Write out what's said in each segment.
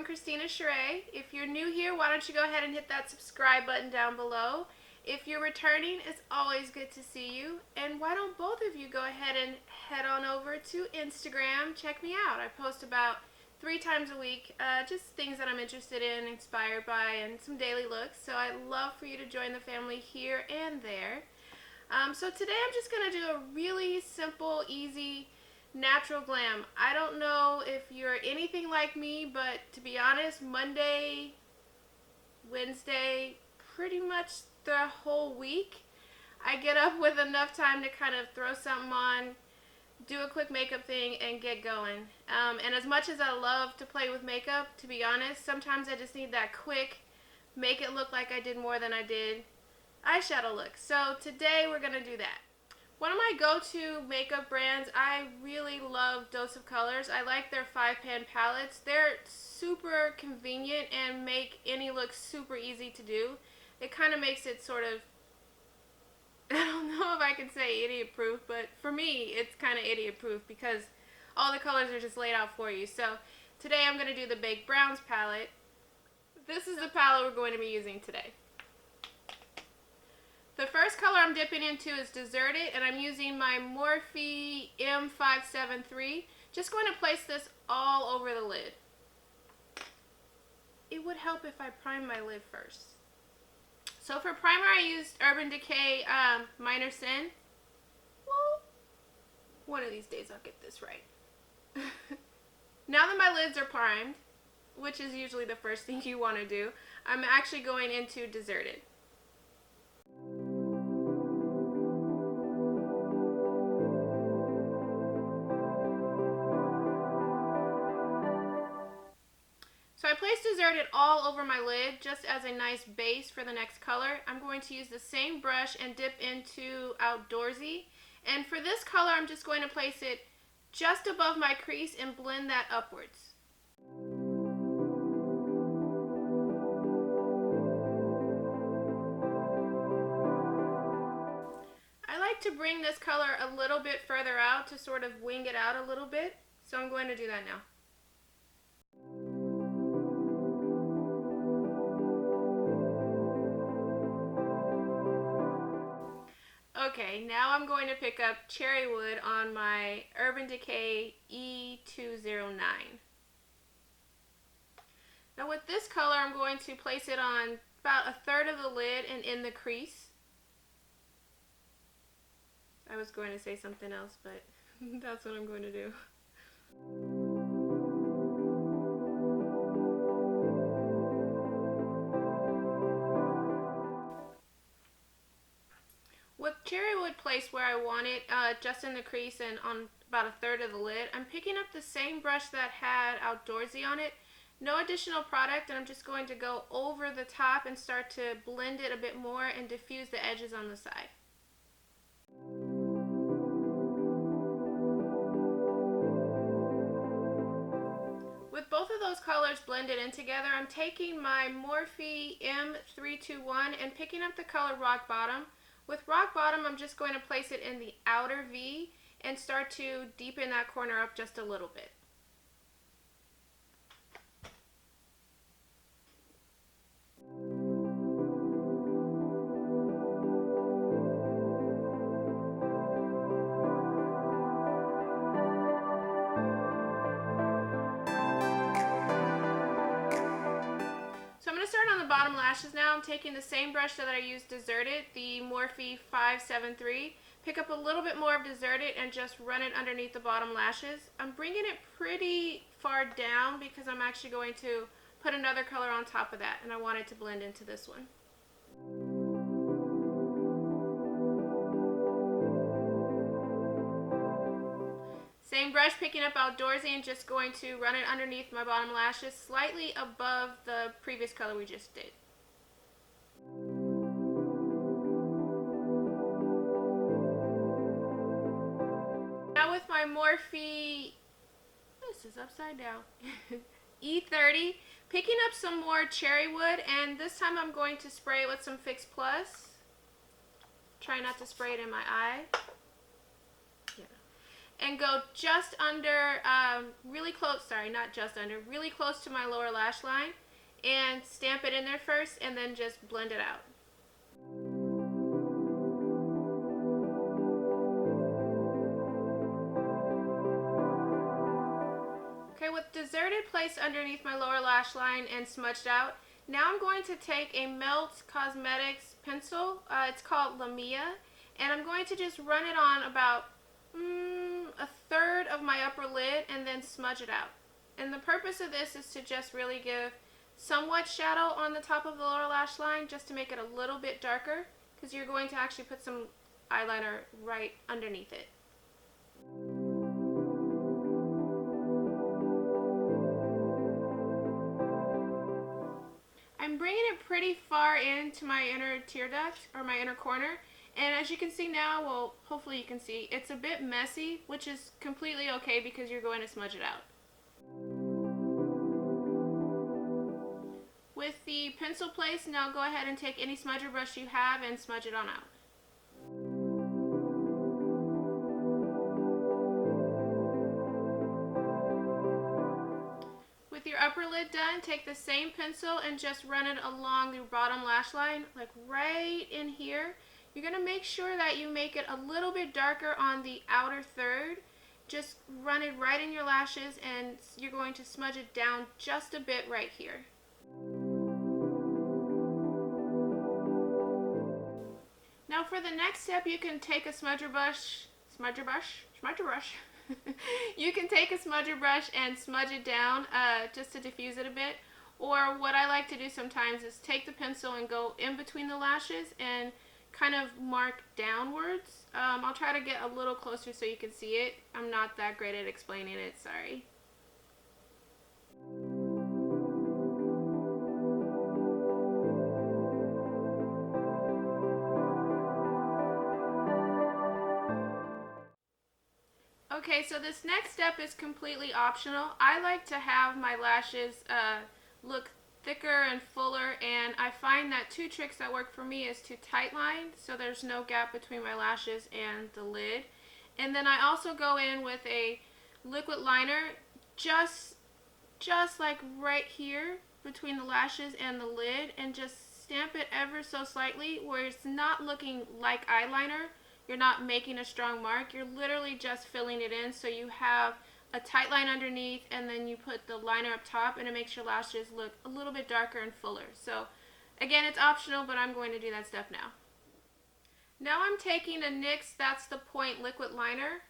Christina Sheree. If you're new here, why don't you go ahead and hit that subscribe button down below. If you're returning, it's always good to see you. And why don't both of you go ahead and head on over to Instagram. Check me out. I post about 3 times a week, just things that I'm interested in, inspired by, and some daily looks. So I'd love for you to join the family here and there. So today I'm just going to do a really simple, easy, natural glam. I don't know if you're anything like me, but to be honest, Monday, Wednesday, pretty much the whole week, I get up with enough time to kind of throw something on, do a quick makeup thing, and get going. And as much as I love to play with makeup, to be honest, sometimes I just need that quick, make it look like I did more than I did eyeshadow look. So today we're going to do that. One of my go-to makeup brands, I really love Dose of Colors. I like their 5-pan palettes. They're super convenient and make any look super easy to do. It kind of makes it sort of, I don't know if I can say idiot-proof, but for me, it's kind of idiot-proof because all the colors are just laid out for you. So today I'm going to do the Baked Browns palette. This is the palette we're going to be using today. The first color I'm dipping into is Deserted, and I'm using my Morphe M573. Just going to place this all over the lid. It would help if I prime my lid first. So for primer, I used Urban Decay Minor Sin. Well, one of these days I'll get this right. Now that my lids are primed, which is usually the first thing you want to do, I'm actually going into Deserted. So I placed Deserted all over my lid just as a nice base for the next color. I'm going to use the same brush and dip into Outdoorsy. And for this color, I'm just going to place it just above my crease and blend that upwards. I like to bring this color a little bit further out to sort of wing it out a little bit. So I'm going to do that now. Okay, now I'm going to pick up Cherry Wood on my Urban Decay E209. Now with this color, I'm going to place it on about a third of the lid and in the crease. I was going to say something else, but that's what I'm going to do. With Cherry Wood placed where I want it, just in the crease and on about a third of the lid, I'm picking up the same brush that had Outdoorsy on it. No additional product, and I'm just going to go over the top and start to blend it a bit more and diffuse the edges on the side. With both of those colors blended in together, I'm taking my Morphe M321 and picking up the color Rock Bottom. With Rock Bottom, I'm just going to place it in the outer V and start to deepen that corner up just a little bit. On the bottom lashes now, I'm taking the same brush that I used Deserted, the Morphe 573. Pick up a little bit more of Deserted and just run it underneath the bottom lashes. I'm bringing it pretty far down because I'm actually going to put another color on top of that, and I want it to blend into this one. Same brush, picking up Outdoorsy and just going to run it underneath my bottom lashes, slightly above the previous color we just did. Now with my Morphe, this is upside down, E30, picking up some more Cherry Wood, and this time I'm going to spray it with some Fix Plus. Try not to spray it in my eye. Yeah. and go just under, really close, sorry, not just under, really close to my lower lash line, and stamp it in there first and then just blend it out. Okay, with deserted placed underneath my lower lash line and smudged out, now I'm going to take a Melt Cosmetics pencil, it's called Lamia, and I'm going to just run it on about a third of my upper lid and then smudge it out. And the purpose of this is to just really give somewhat shadow on the top of the lower lash line, just to make it a little bit darker, because you're going to actually put some eyeliner right underneath it. I'm bringing it pretty far into my inner tear duct, or my inner corner, and as you can see now, well, hopefully you can see, it's a bit messy, which is completely okay because you're going to smudge it out. With the pencil place, now go ahead and take any smudger brush you have and smudge it on out. With your upper lid done, take the same pencil and just run it along the bottom lash line, like right in here. You're going to make sure that you make it a little bit darker on the outer third. Just run it right in your lashes, and you're going to smudge it down just a bit right here. Now for the next step, you can take a smudger brush. You can take a smudger brush and smudge it down just to diffuse it a bit. Or what I like to do sometimes is take the pencil and go in between the lashes and kind of mark downwards. I'll try to get a little closer so you can see it. I'm not that great at explaining it, sorry. Okay, so this next step is completely optional. I like to have my lashes look thicker and fuller, and I find that two tricks that work for me is to tight line so there's no gap between my lashes and the lid. And then I also go in with a liquid liner just like right here between the lashes and the lid, and just stamp it ever so slightly where it's not looking like eyeliner. You're not making a strong mark, you're literally just filling it in so you have a tight line underneath, and then you put the liner up top, and it makes your lashes look a little bit darker and fuller. So again, it's optional, but I'm going to do that step now. Now I'm taking a NYX That's the Point liquid liner.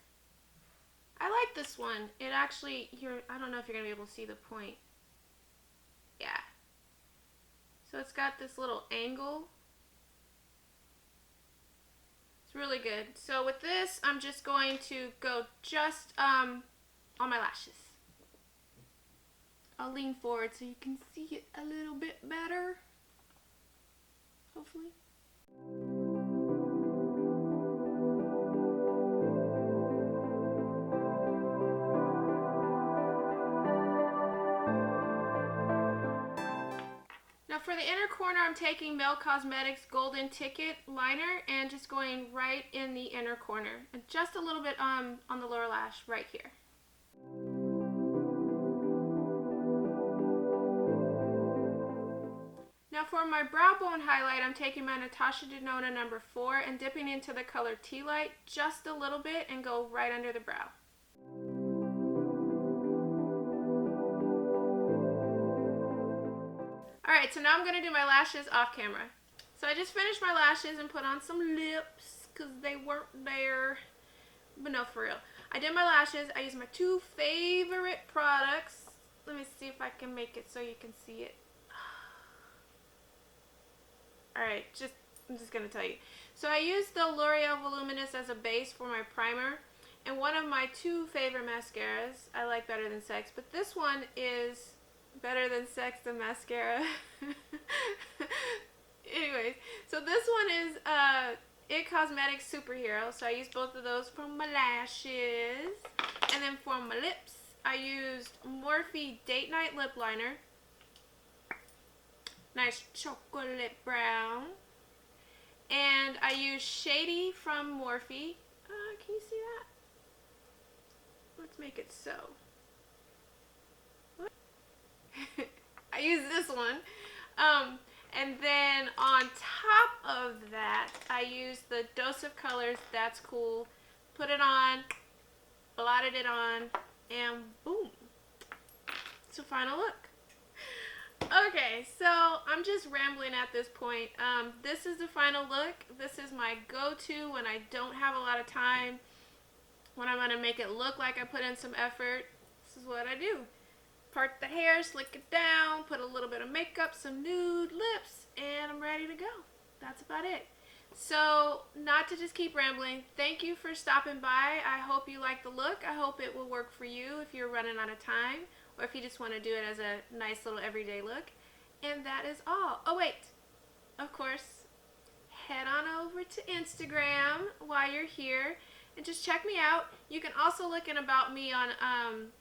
I like this one. It actually, I don't know if you're going to be able to see the point. Yeah. So it's got this little angle. It's really good. So with this, I'm just going to go just on my lashes. I'll lean forward so you can see it a little bit better, hopefully. Now for the inner corner, I'm taking Melt Cosmetics Golden Ticket liner and just going right in the inner corner, and just a little bit on the lower lash right here. Now for my brow bone highlight, I'm taking my Natasha Denona number 4 and dipping into the color Tea Light just a little bit and go right under the brow. Alright, so now I'm going to do my lashes off camera. So I just finished my lashes and put on some lips because they weren't there. But no, for real. I did my lashes. I used my two favorite products. Let me see if I can make it so you can see it. Alright, I'm just going to tell you. So I used the L'Oreal Voluminous as a base for my primer. And one of my two favorite mascaras, I like Better Than Sex. But this one is Better Than Sex, the mascara. Anyways, so this one is It Cosmetics Superhero. So I used both of those for my lashes. And then for my lips, I used Morphe Date Night Lip Liner. Nice chocolate brown. And I used Shady from Morphe. Can you see that? make it so. I use this one. And then on top of that, I use the Dose of Colors That's Cool. Put it on, blotted it on, and boom. It's the final look. Okay, so I'm just rambling at this point. This is the final look. This is my go-to when I don't have a lot of time. When I want to make it look like I put in some effort, this is what I do. Part the hair, slick it down, put a little bit of makeup, some nude lips, and I'm ready to go. That's about it. So, not to just keep rambling, thank you for stopping by. I hope you like the look. I hope it will work for you if you're running out of time, or if you just want to do it as a nice little everyday look. And that is all. Oh wait, of course, head on over to Instagram while you're here and just check me out. You can also look in About Me on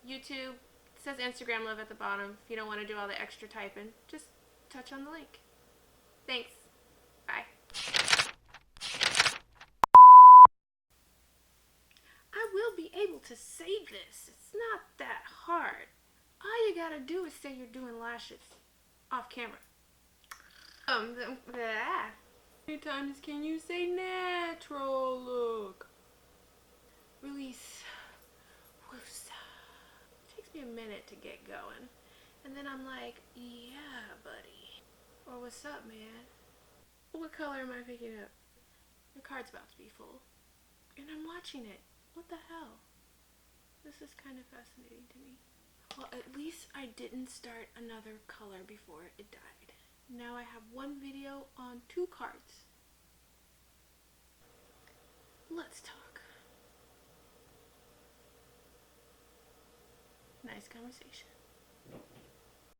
YouTube. It says Instagram Love at the bottom. If you don't want to do all the extra typing, just touch on the link. Thanks. Bye. I will be able to save this. It's not that hard. All you gotta do is say you're doing lashes off camera. How many times can you say natural look? Release. Woosah. Takes me a minute to get going. And then I'm like, yeah, buddy. Or what's up, man? What color am I picking up? The card's about to be full. And I'm watching it. What the hell? This is kind of fascinating to me. Well, at least I didn't start another color before it died. Now I have one video on 2 cards. Let's talk. Nice conversation.